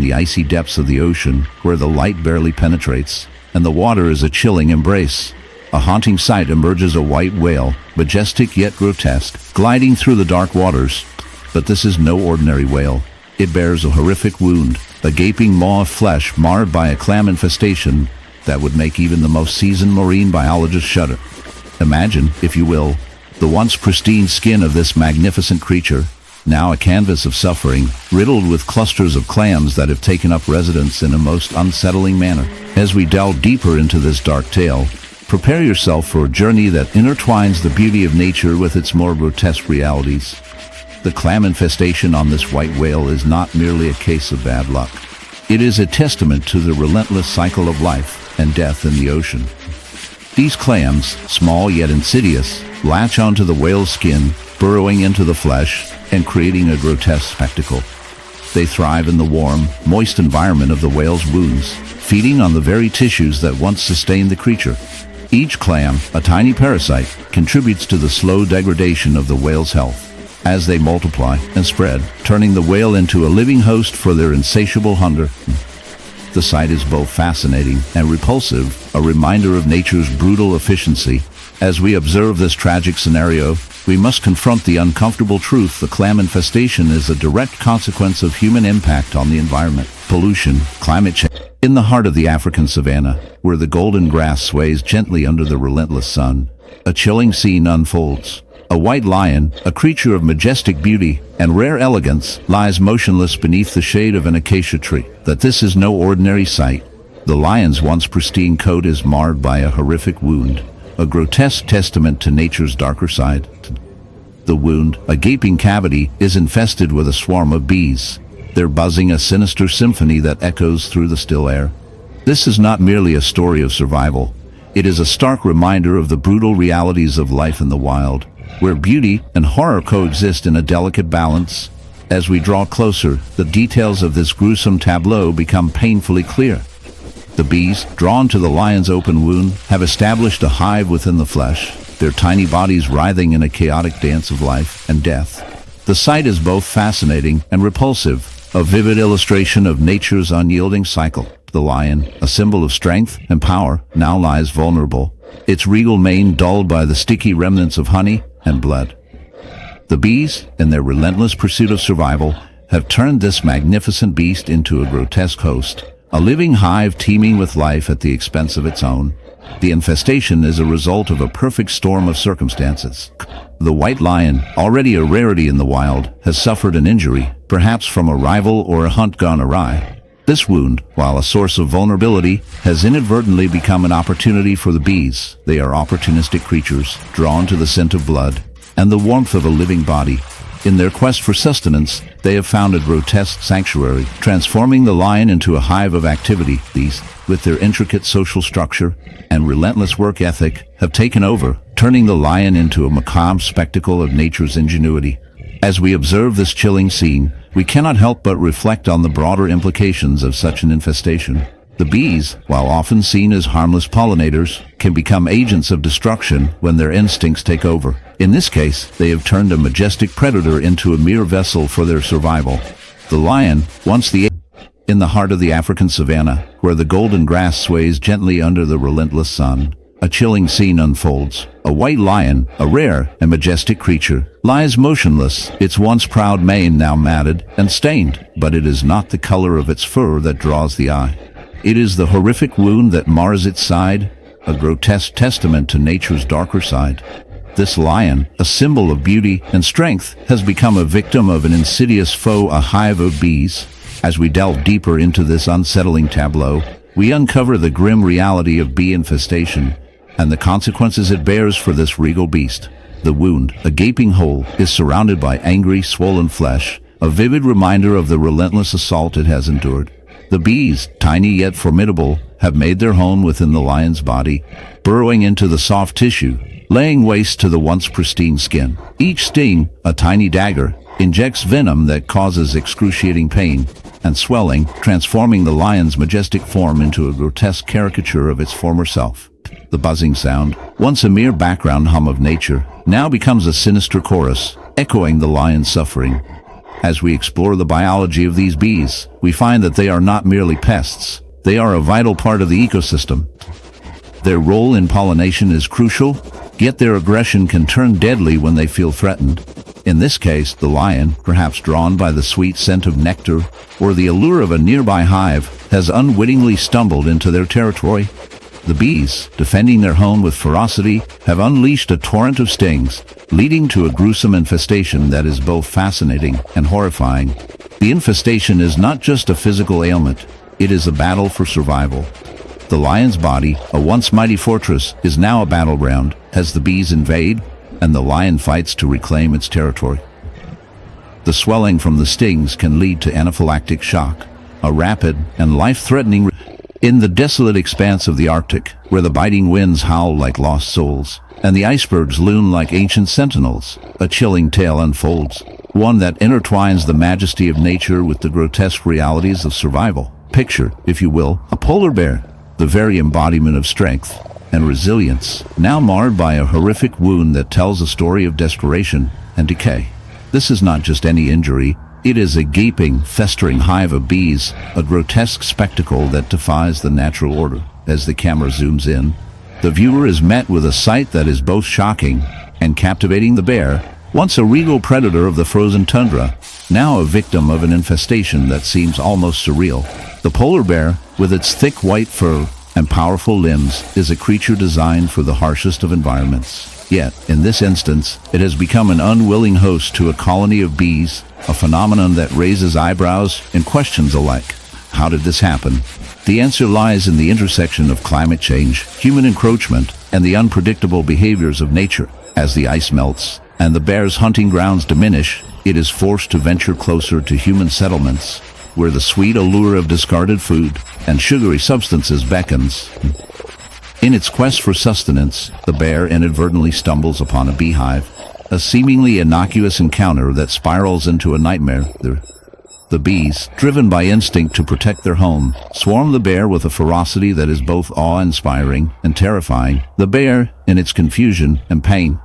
the icy depths of the ocean, where the light barely penetrates, and the water is a chilling embrace. A haunting sight emerges: a white whale, majestic yet grotesque, gliding through the dark waters. But this is no ordinary whale. It bears a horrific wound, a gaping maw of flesh marred by a clam infestation that would make even the most seasoned marine biologist shudder. Imagine, if you will, the once pristine skin of this magnificent creature, now a canvas of suffering, riddled with clusters of clams that have taken up residence in a most unsettling manner. As we delve deeper into this dark tale, prepare yourself for a journey that intertwines the beauty of nature with its more grotesque realities. The clam infestation on this white whale is not merely a case of bad luck. It is a testament to the relentless cycle of life and death in the ocean. These clams, small yet insidious, latch onto the whale's skin, burrowing into the flesh and creating a grotesque spectacle. They thrive in the warm, moist environment of the whale's wounds, feeding on the very tissues that once sustained the creature. Each clam, a tiny parasite, contributes to the slow degradation of the whale's health as they multiply and spread, turning the whale into a living host for their insatiable hunger. The sight is both fascinating and repulsive, a reminder of nature's brutal efficiency. As we observe this tragic scenario, we must confront the uncomfortable truth: the clam infestation is a direct consequence of human impact on the environment. Pollution, climate change. In the heart of the African savanna, where the golden grass sways gently under the relentless sun, a chilling scene unfolds. A white lion, a creature of majestic beauty and rare elegance, lies motionless beneath the shade of an acacia tree. That this is no ordinary sight. The lion's once pristine coat is marred by a horrific wound, a grotesque testament to nature's darker side. The wound, a gaping cavity, is infested with a swarm of bees. They're buzzing a sinister symphony that echoes through the still air. This is not merely a story of survival. It is a stark reminder of the brutal realities of life in the wild, where beauty and horror coexist in a delicate balance. As we draw closer, the details of this gruesome tableau become painfully clear. The bees, drawn to the lion's open wound, have established a hive within the flesh, their tiny bodies writhing in a chaotic dance of life and death. The sight is both fascinating and repulsive, a vivid illustration of nature's unyielding cycle. The lion, a symbol of strength and power, now lies vulnerable, its regal mane dulled by the sticky remnants of honey and blood. The bees, in their relentless pursuit of survival, have turned this magnificent beast into a grotesque host, a living hive teeming with life at the expense of its own. The infestation is a result of a perfect storm of circumstances. The white lion, already a rarity in the wild, has suffered an injury, perhaps from a rival or a hunt gone awry. This wound, while a source of vulnerability, has inadvertently become an opportunity for the bees. They are opportunistic creatures, drawn to the scent of blood and the warmth of a living body. In their quest for sustenance, they have found a grotesque sanctuary, transforming the lion into a hive of activity. These, with their intricate social structure and relentless work ethic, have taken over, turning the lion into a macabre spectacle of nature's ingenuity. As we observe this chilling scene, we cannot help but reflect on the broader implications of such an infestation. The bees, while often seen as harmless pollinators, can become agents of destruction when their instincts take over. In this case, they have turned a majestic predator into a mere vessel for their survival. The lion, once in the heart of the African savanna, where the golden grass sways gently under the relentless sun, a chilling scene unfolds. A white lion, a rare and majestic creature, lies motionless, its once proud mane now matted and stained, but it is not the color of its fur that draws the eye. It is the horrific wound that mars its side, a grotesque testament to nature's darker side. This lion, a symbol of beauty and strength, has become a victim of an insidious foe, a hive of bees. As we delve deeper into this unsettling tableau, we uncover the grim reality of bee infestation and the consequences it bears for this regal beast. The wound, a gaping hole, is surrounded by angry, swollen flesh, a vivid reminder of the relentless assault it has endured. The bees, tiny yet formidable, have made their home within the lion's body, burrowing into the soft tissue, laying waste to the once pristine skin. Each sting, a tiny dagger, injects venom that causes excruciating pain and swelling, transforming the lion's majestic form into a grotesque caricature of its former self. The buzzing sound, once a mere background hum of nature, now becomes a sinister chorus, echoing the lion's suffering. As we explore the biology of these bees, we find that they are not merely pests. They are a vital part of the ecosystem. Their role in pollination is crucial, yet their aggression can turn deadly when they feel threatened. In this case, the lion, perhaps drawn by the sweet scent of nectar or the allure of a nearby hive, has unwittingly stumbled into their territory. The bees, defending their home with ferocity, have unleashed a torrent of stings, leading to a gruesome infestation that is both fascinating and horrifying. The infestation is not just a physical ailment, it is a battle for survival. The lion's body, a once mighty fortress, is now a battleground as the bees invade and the lion fights to reclaim its territory. The swelling from the stings can lead to anaphylactic shock, a rapid and life-threatening in the desolate expanse of the Arctic, where the biting winds howl like lost souls, and the icebergs loom like ancient sentinels, a chilling tale unfolds, one that intertwines the majesty of nature with the grotesque realities of survival. Picture, if you will, a polar bear, the very embodiment of strength and resilience, now marred by a horrific wound that tells a story of desperation and decay. This is not just any injury. It is a gaping, festering hive of bees, a grotesque spectacle that defies the natural order. As the camera zooms in, the viewer is met with a sight that is both shocking and captivating. The bear, once a regal predator of the frozen tundra, now a victim of an infestation that seems almost surreal. The polar bear, with its thick white fur and powerful limbs, is a creature designed for the harshest of environments. Yet, in this instance, it has become an unwilling host to a colony of bees, a phenomenon that raises eyebrows and questions alike. How did this happen? The answer lies in the intersection of climate change, human encroachment, and the unpredictable behaviors of nature. As the ice melts and the bear's hunting grounds diminish, it is forced to venture closer to human settlements, where the sweet allure of discarded food and sugary substances beckons. In its quest for sustenance, the bear inadvertently stumbles upon a beehive, a seemingly innocuous encounter that spirals into a nightmare. The bees, driven by instinct to protect their home, swarm the bear with a ferocity that is both awe-inspiring and terrifying. The bear, in its confusion and pain,